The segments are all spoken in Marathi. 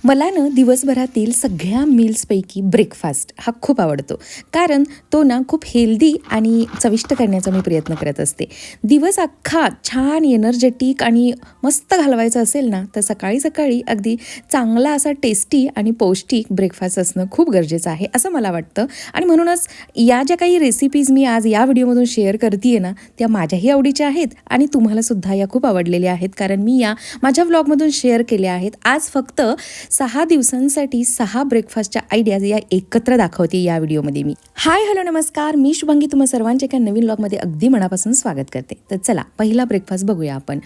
मला ना दिवसभरातील सगळ्या मील्सपैकी ब्रेकफास्ट हा खूप आवडतो. कारण तो ना खूप हेल्दी आणि चविष्ट करण्याचा मी प्रयत्न करत असते. दिवस अख्खा छान एनर्जेटिक आणि मस्त घालवायचा असेल ना, तर सकाळी सकाळी अगदी चांगला असा टेस्टी आणि पौष्टिक ब्रेकफास्ट असणं खूप गरजेचं आहे, असं मला वाटतं. आणि म्हणूनच या ज्या काही रेसिपीज मी आज या व्हिडिओमधून शेअर करते ना, त्या माझ्याही आवडीच्या आहेत आणि तुम्हालासुद्धा या खूप आवडलेल्या आहेत. कारण मी या माझ्या व्लॉगमधून शेअर केल्या आहेत. आज फक्त 6 दिवसांसाठी 6 ब्रेकफास्टच्या आयडियाज या एकत्र दाखवते या व्हिडिओमध्ये मी. हाय हॅलो नमस्कार, मी शुभांगी तुम्हा सर्वांचे एका नवीन व्लॉगमध्ये अगदी मनापासून स्वागत करते. तर चला पहिला ब्रेकफास्ट बघूया आपण.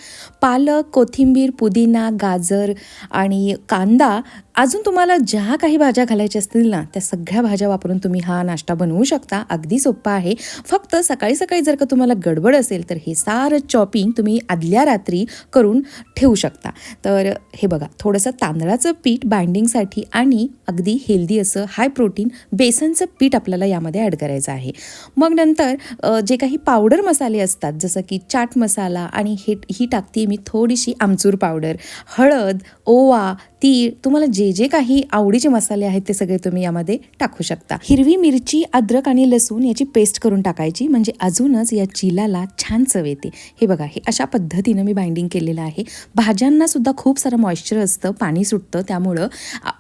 पालक, कोथिंबीर, पुदिना, गाजर आणि कांदा, अजून तुम्हाला ज्या काही भाज्या घालायच्या असतील ना, त्या सगळ्या भाज्या वापरून तुम्ही हा नाश्ता बनवू शकता. अगदी सोपा आहे. फक्त सकाळी सकाळी जर का तुम्हाला गडबड असेल तर हे सारं चॉपिंग तुम्ही आदल्या रात्री करून ठेवू शकता. तर हे बघा, थोडंसं तांदळाचं पीठ बाइंडिंगसाठी आणि अगदी हेल्दी असं हाय प्रोटीन बेसनचं पीठ आपल्याला यामध्ये ॲड करायचं आहे. मग नंतर जे काही पावडर मसाले असतात, जसं की चाट मसाला आणि ही टाकते मी थोडीशी आमचूर पावडर, हळद, ओवा, तीळ, तुम्हाला जे जे काही आवडीचे मसाले आहेत ते सगळे तुम्ही यामध्ये टाकू शकता. हिरवी मिरची, अद्रक आणि लसूण याची पेस्ट करून टाकायची, म्हणजे अजूनच या चिलाला छान चव येते. हे बघा, हे अशा पद्धतीनं मी बाइंडिंग केलेलं आहे. भाज्यांना सुद्धा खूप सारं मॉइश्चर असतं, पाणी सुटतं, त्यामुळं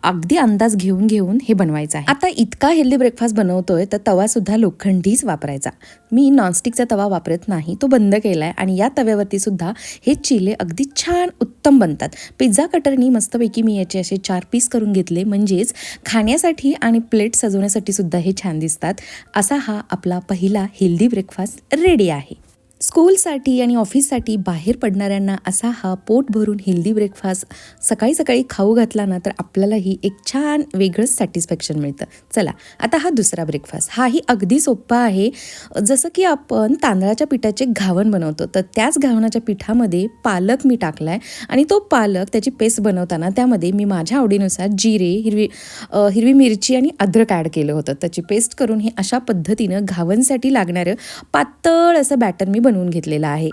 अगदी अंदाज घेऊन हे बनवायचं आहे. आता इतका हेल्दी ब्रेकफास्ट बनवतोय तर तवा सुद्धा लोखंडीच वापरायचा. मी नॉनस्टिकचा तवा वापरत नाही, तो बंद केलाय. आणि या तव्यावरती सुद्धा हे चिले अगदी छान उत्तम बनतात. पिझ्झा कटरनी मस्तपैकी मी याचे असे 4 पीस करून घेतले, म्हणजेच खाण्यासाठी आणि प्लेट सजवण्यासाठी सुद्धा हे छान दिसतात. असा हा आपला पहिला हेल्दी ब्रेकफास्ट रेडी आहे. स्कूलसाठी आणि ऑफिससाठी बाहेर पडणाऱ्यांना असा हा पोट भरून हेल्दी ब्रेकफास्ट सकाळी सकाळी खाऊ घातला ना, तर आपल्यालाही एक छान वेगळंच सॅटिस्फॅक्शन मिळतं. चला आता हा दुसरा ब्रेकफास्ट, हाही अगदी सोपा आहे. जसं की आपण तांदळाच्या पिठाचे घावण बनवतो, तर त्याच घावणाच्या पिठामध्ये पालक मी टाकला आहे. आणि तो पालक त्याची पेस्ट बनवताना त्यामध्ये मी माझ्या आवडीनुसार जिरे, हिरवी मिरची आणि अद्रक ॲड केलं होतं. त्याची पेस्ट करून हे अशा पद्धतीनं घावणसाठी लागणारं पातळ असं बॅटर मी बनवून घेतलेलं आहे.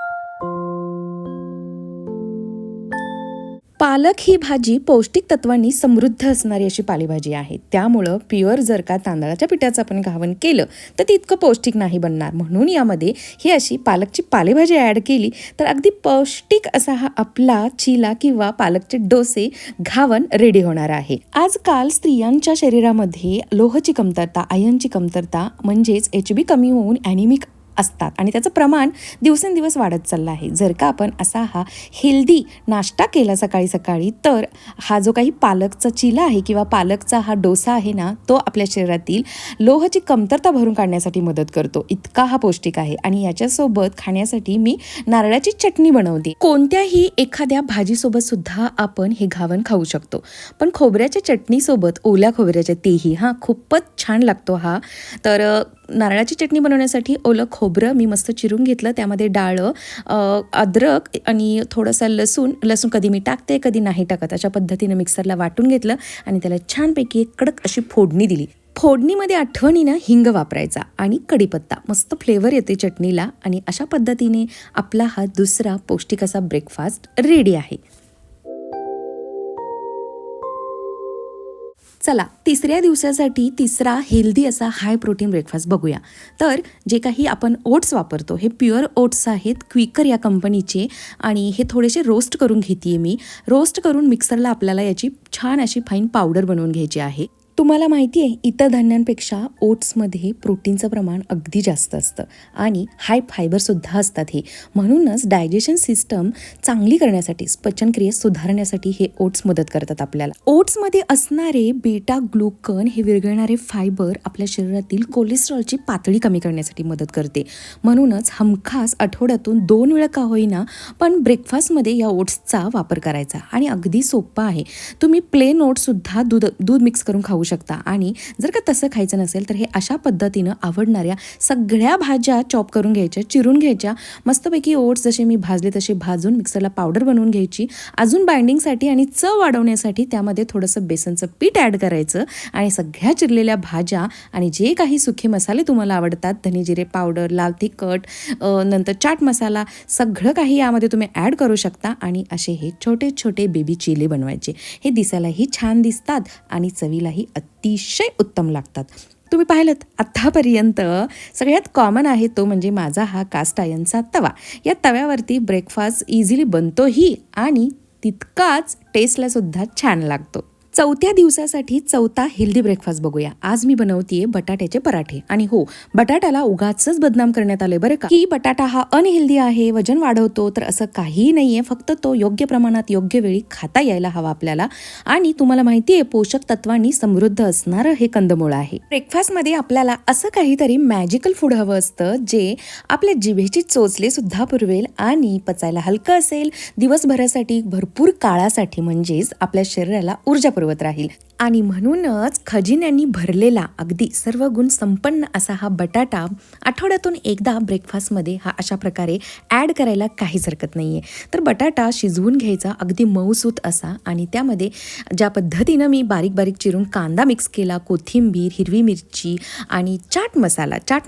पालक ही भाजी पौष्टिक तत्वांनी समृद्ध असणारी अशी पालेभाजी आहे. त्यामुळं प्युअर जर का तांदळाच्या पिठाचं आपण घावण केलं तर ती इतकं पौष्टिक नाही बनणार. म्हणून यामध्ये ही अशी पालकची पालेभाजी ॲड केली तर अगदी पौष्टिक असा हा आपला चिला किंवा पालकचे डोसे घावण रेडी होणार आहे. आजकाल स्त्रियांच्या शरीरामध्ये लोहाची कमतरता, आयर्नची कमतरता म्हणजेच HB कमी होऊन ॲनिमिक असतात आणि त्याचं प्रमाण दिवसेंदिवस वाढत चाललं आहे. जर का आपण असा हा हेल्दी नाश्ता केला सकाळी सकाळी, तर हा जो काही पालकचा चिला आहे किंवा पालकचा हा डोसा आहे ना, तो आपल्या शरीरातील लोहाची कमतरता भरून काढण्यासाठी मदत करतो. इतका हा पौष्टिक आहे. आणि याच्यासोबत खाण्यासाठी मी नारळाची चटणी बनवते. कोणत्याही एखाद्या भाजीसोबत सुद्धा आपण हे घावण खाऊ शकतो, पण खोबऱ्याच्या चटणीसोबत, ओल्या खोबऱ्याच्या, तेही खूपच छान लागतो हा. तर नारळाची चटणी बनवण्यासाठी ओलं खोबरं मी मस्त चिरून घेतलं, त्यामध्ये डाळं, अद्रक आणि थोडंसं लसूण कधी मी टाकते कधी नाही टाकत, अशा पद्धतीनं मिक्सरला वाटून घेतलं आणि त्याला छानपैकी एक कडक अशी फोडणी दिली. फोडणीमध्ये आठवणीनं हिंग वापरायचा आणि कढीपत्ता, मस्त फ्लेवर येते चटणीला. आणि अशा पद्धतीने आपला हा दुसरा पौष्टिक असा ब्रेकफास्ट रेडी आहे. चला तिसऱ्या दिवसासाठी तिसरा हेल्दी असा हाय प्रोटीन ब्रेकफास्ट बघूया. तर जे काही आपण ओट्स वापरतो हे प्युअर ओट्स आहेत, क्विकर या कंपनीचे. आणि हे थोडेसे रोस्ट करून घेते मी. रोस्ट करून मिक्सरला आपल्याला याची छान अशी फाईन पावडर बनवून घ्यायची आहे. तुम्हाला माहिती आहे, इतर धान्यांपेक्षा ओट्समध्ये प्रोटीनचं प्रमाण अगदी जास्त असतं आणि हाय फायबरसुद्धा असतात हे. म्हणूनच डायजेशन सिस्टम चांगली करण्यासाठी, पचनक्रिया सुधारण्यासाठी हे ओट्स मदत करतात आपल्याला. ओट्समध्ये असणारे बीटा ग्लुकन हे विरघळणारे फायबर आपल्या शरीरातील कोलेस्ट्रॉलची पातळी कमी करण्यासाठी मदत करते. म्हणूनच हमखास आठवड्यातून 2 वेळा का होईना पण ब्रेकफास्टमध्ये या ओट्सचा वापर करायचा. आणि अगदी सोपा आहे. तुम्ही प्लेन ओट्ससुद्धा दूध मिक्स करून खाऊ शकता. आणि जर का तसं खायचं नसेल तर हे अशा पद्धतीनं आवडणाऱ्या सगळ्या भाज्या चॉप करून घ्यायच्या, चिरून घ्यायच्या. मस्तपैकी ओट्स जसे मी भाजले तसे भाजून मिक्सरला पावडर बनवून घ्यायची. अजून बाइंडिंगसाठी आणि चव वाढवण्यासाठी त्यामध्ये थोडंसं बेसनचं पीठ ॲड करायचं आणि सगळ्या चिरलेल्या भाज्या आणि जे काही सुखे मसाले तुम्हाला आवडतात, धने जिरे पावडर, लाल तिखट, नंतर चाट मसाला, सगळं काही यामध्ये तुम्ही ॲड करू शकता. आणि असे हे छोटे छोटे बेबी चिले बनवायचे. हे दिसायलाही छान दिसतात आणि चवीलाही अतिशय उत्तम लागतात. तुम्ही पाहिलं आत्तापर्यंत सगळ्यात कॉमन आहे तो म्हणजे माझा हा कास्ट आयर्नचा तवा. या तव्यावरती ब्रेकफास्ट इझिली बनतोही आणि तितकाच टेस्टला सुद्धा छान लागतो. चौथ्या दिवसासाठी चौथा हेल्दी ब्रेकफास्ट बघूया. आज मी बनवतीये बटाट्याचे पराठे. आणि हो, बटाट्याला उगाचच बदनाम करण्यात आले बरं का, की बटाटा हा अनहेल्दी आहे, वजन वाढवतो. तर असं काहीही नाहीये, फक्त तो योग्य प्रमाणात योग्य वेळी खाता यायला हवा आपल्याला. आणि तुम्हाला माहितीये पोषक तत्वांनी समृद्ध असणारं हे कंदमुळ आहे. ब्रेकफास्टमध्ये आपल्याला असं काहीतरी मॅजिकल फूड हवं असतं जे आपल्या जिभेची चोचले सुद्धा पुरवेल आणि पचायला हलकं असेल, दिवसभरासाठी भरपूर काळासाठी म्हणजेच आपल्या शरीराला ऊर्जा राहील. आणि म्हणूनच खजिन्यांनी भरलेला अगदी सर्व गुण संपन्न असा हा बटाटा आठवड्यातून एकदा ब्रेकफास्टमध्ये हा अशा प्रकारे ॲड करायला काहीच हरकत नाहीये. तर बटाटा शिजवून घ्यायचा अगदी मऊसूत असा आणि त्यामध्ये ज्या पद्धतीनं मी बारीक बारीक चिरून कांदा मिक्स केला, कोथिंबीर, हिरवी मिरची आणि चाट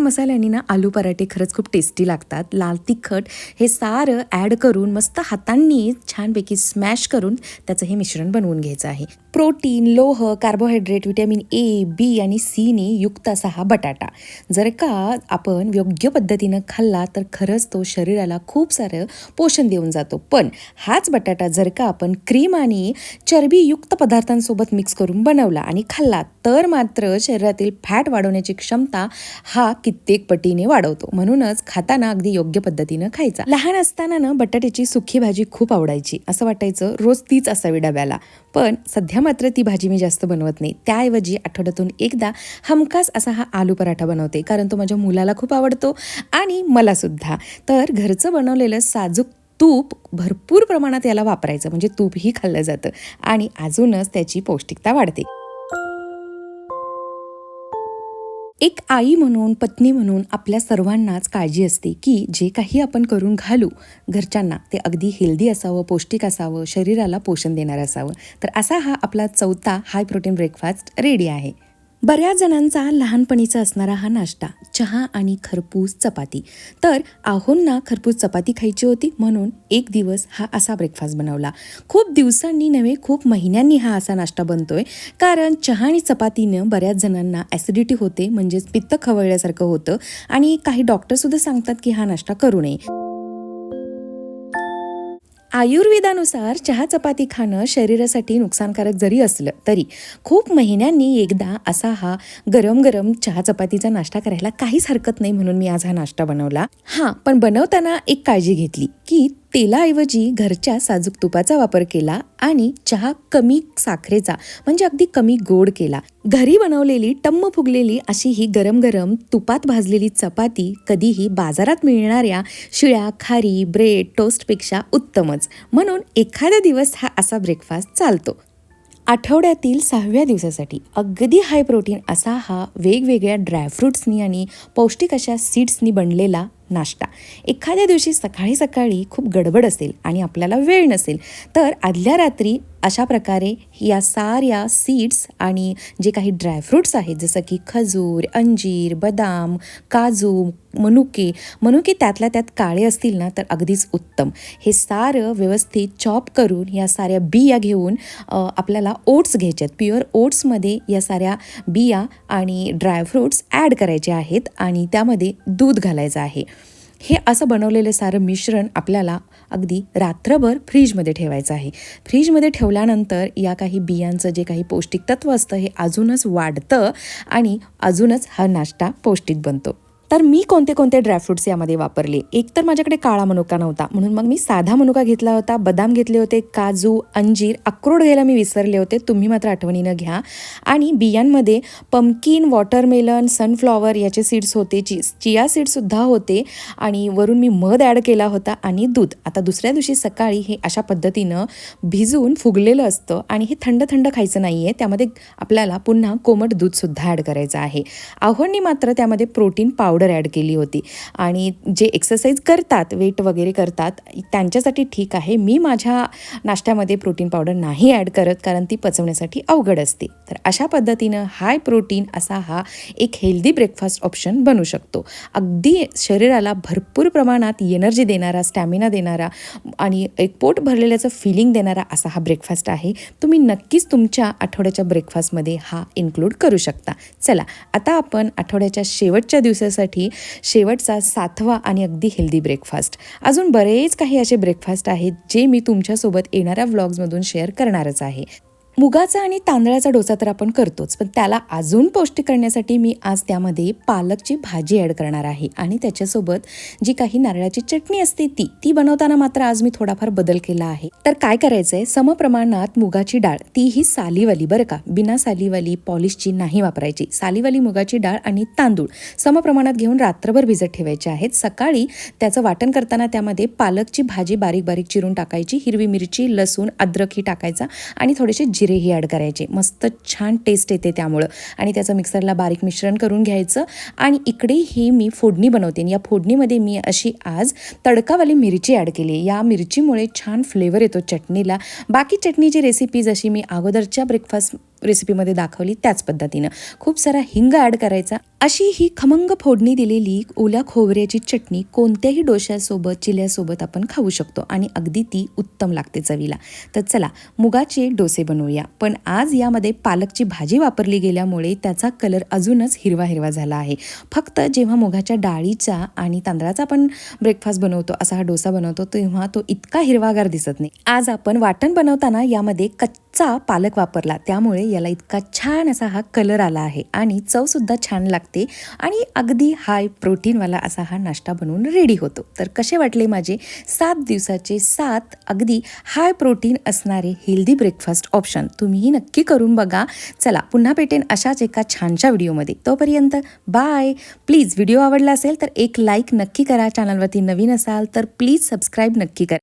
मसाल्याने ना आलू पराठे खरंच खूप टेस्टी लागतात. लाल तिखट हे सारं ॲड करून मस्त हातांनी छानपैकी स्मॅश करून त्याचं हे मिश्रण बनवून घ्यायचं आहे. प्रोटीन, लोह, कार्बोहायड्रेट, व्हिटॅमिन ए, बी आणि सी ने युक्त असा हा बटाटा जर का आपण योग्य पद्धतीनं खाल्ला तर खरंच तो शरीराला खूप सारं पोषण देऊन जातो. पण हाच बटाटा जर का आपण क्रीम आणि चरबीयुक्त पदार्थांसोबत मिक्स करून बनवला आणि खाल्ला तर मात्र शरीरातील फॅट वाढवण्याची क्षमता हा कित्येक पटीने वाढवतो. म्हणूनच खाताना अगदी योग्य पद्धतीनं खायचा. लहान असताना ना बटाट्याची सुकी भाजी खूप आवडायची. असं वाटायचं रोज तीच असावी डब्याला. पण सध्या मात्र ती भाजी मी जास्त बनवत नाही. त्याऐवजी आठवड्यातून एकदा हमखास असा हा आलू पराठा बनवते, कारण तो माझ्या मुलाला खूप आवडतो आणि मला सुद्धा. तर घरचं बनवलेलं साजूक तूप भरपूर प्रमाणात याला वापरायचं, म्हणजे तूपही खाल्लं जातं आणि अजूनच त्याची पौष्टिकता वाढते. एक आई म्हणून, पत्नी म्हणून आपल्या सर्वांनाच काळजी असते की जे काही आपण करून घालू घरच्यांना ते अगदी हेल्दी असावं, पौष्टिक असावं, शरीराला पोषण देणारं असावं. तर असा हा आपला चौथा हाय प्रोटीन ब्रेकफास्ट रेडी आहे. बऱ्याच जणांचा लहानपणीचा असणारा हा नाश्ता चहा आणि खरपूस चपाती. तर आहोंना खरपूस चपाती खायची होती म्हणून एक दिवस हा असा ब्रेकफास्ट बनवला. खूप दिवसांनी नव्हे, खूप महिन्यांनी हा असा नाश्ता बनतोय, कारण चहा आणि चपातीनं बऱ्याच जणांना ॲसिडिटी होते, म्हणजेच पित्त खवळल्यासारखं होतं आणि काही डॉक्टरसुद्धा सांगतात की हा नाश्ता करू नये. आयुर्वेदानुसार चहा चपाती खाणं शरीरासाठी नुकसानकारक जरी असलं तरी खूप महिन्यांनी एकदा असा हा गरम गरम चहा चपातीचा नाश्ता करायला काहीच हरकत नाही, म्हणून मी आज हा नाश्ता बनवला. पण बनवताना एक काळजी घेतली की तेलाऐवजी घरच्या साजूक तुपाचा वापर केला आणि चहा कमी साखरेचा, म्हणजे अगदी कमी गोड केला. घरी बनवलेली टम्म फुगलेली अशी ही गरम गरम तुपात भाजलेली चपाती कधीही बाजारात मिळणाऱ्या शिळ्या खारी ब्रेड टोस्टपेक्षा उत्तमच. म्हणून एखादा दिवस हा असा ब्रेकफास्ट चालतो. आठवड्यातील 6व्या दिवसासाठी अगदी हाय प्रोटीन असा हा वेगवेगळ्या ड्रायफ्रूट्सनी आणि पौष्टिक अशा सीड्सनी बनलेला नाश्ता. एखाद्या दिवशी सकाळी सकाळी खूप गडबड असेल आणि आपल्याला वेळ नसेल तर आदल्या रात्री अशा प्रकारे या साऱ्या सीड्स आणि जे काही ड्रायफ्रूट्स आहेत जसं की खजूर, अंजीर, बदाम, काजू, मनुके त्यातल्या त्यात काळे असतील ना तर अगदीच उत्तम. हे सारं व्यवस्थित चॉप करून या साऱ्या बिया घेऊन आपल्याला ओट्स घ्यायचे आहेत. प्युअर ओट्समध्ये या साऱ्या बिया आणि ड्रायफ्रूट्स ॲड करायचे आहेत आणि त्यामध्ये दूध घालायचं आहे. हे असं बनवलेलं सारं मिश्रण आपल्याला अगदी रात्रभर फ्रीजमध्ये ठेवायचं आहे. फ्रीजमध्ये ठेवल्यानंतर या काही बियांचं जे काही पौष्टिक तत्व असतं हे अजूनच वाढतं आणि अजूनच हा नाश्ता पौष्टिक बनतो. तर मी कोणते कोणते ड्रायफ्रुट्स यामध्ये वापरले. एक तर माझ्याकडे काळा मनुका नव्हता, म्हणून मग मी साधा मनुका घेतला होता, बदाम घेतले होते, काजू, अंजीर, अक्रोड घ्यायला मी विसरले होते, तुम्ही मात्र आठवणीनं घ्या. आणि बियांमध्ये पंपकिन, वॉटरमेलन, सनफ्लॉवर याचे सीड्स होते, चिया सीड्ससुद्धा होते आणि वरून मी मध ॲड केला होता आणि दूध. आता दुसऱ्या दिवशी सकाळी हे अशा पद्धतीनं भिजून फुगलेलं असतं आणि हे थंड थंड खायचं नाही आहे. त्यामध्ये आपल्याला पुन्हा कोमट दूधसुद्धा ॲड करायचं आहे. आव्हांनी मात्र त्यामध्ये प्रोटीन पावडर ॲड केली होती आणि जे एक्सरसाइज करतात, वेट वगैरे करतात, त्यांच्यासाठी ठीक आहे. मी माझ्या नाश्त्यामध्ये प्रोटीन पावडर नाही ॲड करत, कारण ती पचवण्यासाठी अवघड असते. तर अशा पद्धतीनं हाय प्रोटीन असा हा एक हेल्दी ब्रेकफास्ट ऑप्शन बनू शकतो. अगदी शरीराला भरपूर प्रमाणात एनर्जी देणारा, स्टॅमिना देणारा आणि एक पोट भरलेल्याचं फिलिंग देणारा असा हा ब्रेकफास्ट आहे. तुम्ही नक्कीच तुमच्या आठवड्याच्या ब्रेकफास्टमध्ये हा इन्क्लूड करू शकता. चला, आता आपण आठवड्याच्या शेवटच्या दिवसासाठी शेवटचा 7वा आणि अगदी हेल्दी ब्रेकफास्ट. अजून बरेच काही असे ब्रेकफास्ट आहेत जे मी तुमच्यासोबत येणाऱ्या व्लॉग्समधून शेअर करणारच आहे. मुगाचा आणि तांदळाचा डोसा तर आपण करतोच, पण त्याला अजून पौष्टिक करण्यासाठी मी आज त्यामध्ये पालकची भाजी ॲड करणार आहे आणि त्याच्यासोबत जी काही नारळाची चटणी असते ती बनवताना मात्र आज मी थोडाफार बदल केला आहे. तर काय करायचं आहे, समप्रमाणात मुगाची डाळ, तीही सालीवाली बरं का, बिना सालीवाली पॉलिशची नाही वापरायची. सालीवाली मुगाची डाळ आणि तांदूळ समप्रमाणात घेऊन रात्रभर भिजत ठेवायचे आहेत. सकाळी त्याचं वाटण करताना त्यामध्ये पालकची भाजी बारीक बारीक चिरून टाकायची, हिरवी मिरची, लसूण, अद्रक ही टाकायचा आणि थोडेसे जिरेही ॲड करायचे. मस्त छान टेस्ट येते त्यामुळं. आणि त्याचं मिक्सरला बारीक मिश्रण करून घ्यायचं. आणि इकडे ही मी फोडणी बनवते. या फोडणीमध्ये मी अशी आज तडकावाली मिरची ॲड केली. या मिरचीमुळे छान फ्लेवर येतो चटणीला. बाकी चटणीची रेसिपी जशी मी अगोदरच्या ब्रेकफास्ट रेसिपीमध्ये दाखवली त्याच पद्धतीनं खूप सारा हिंग ॲड करायचा. अशी ही खमंग फोडणी दिलेली ओल्या खोबऱ्याची चटणी कोणत्याही डोश्यासोबत, चिल्यासोबत आपण खाऊ शकतो आणि अगदी ती उत्तम लागते चवीला. तर चला, मुगाचे डोसे बनवूया. पण आज यामध्ये पालकची भाजी वापरली गेल्यामुळे त्याचा कलर अजूनच हिरवा हिरवा झाला आहे. फक्त जेव्हा मुगाच्या डाळीचा आणि तांदळाचा आपण ब्रेकफास्ट बनवतो, असा हा डोसा बनवतो, तेव्हा तो इतका हिरवागार दिसत नाही. आज आपण वाटण बनवताना यामध्ये कच्चा पालक वापरला, त्यामुळे याला इतका छान असा हा कलर आला आहे आणि चवसुद्धा छान लागते आणि अगदी हाय प्रोटीनवाला असा हा नाश्ता बनवून रेडी होतो. तर कसे वाटले माझे 7 दिवसाचे 7 अगदी हाय प्रोटीन असणारे हेल्दी ब्रेकफास्ट ऑप्शन? तुम्हीही नक्की करून बघा. चला, पुन्हा भेटेन अशाच एका छानशा व्हिडिओमध्ये. तोपर्यंत बाय. प्लीज व्हिडिओ आवडला असेल तर एक लाईक नक्की करा. चॅनलवरती नवीन असाल तर प्लीज सबस्क्राईब नक्की करा.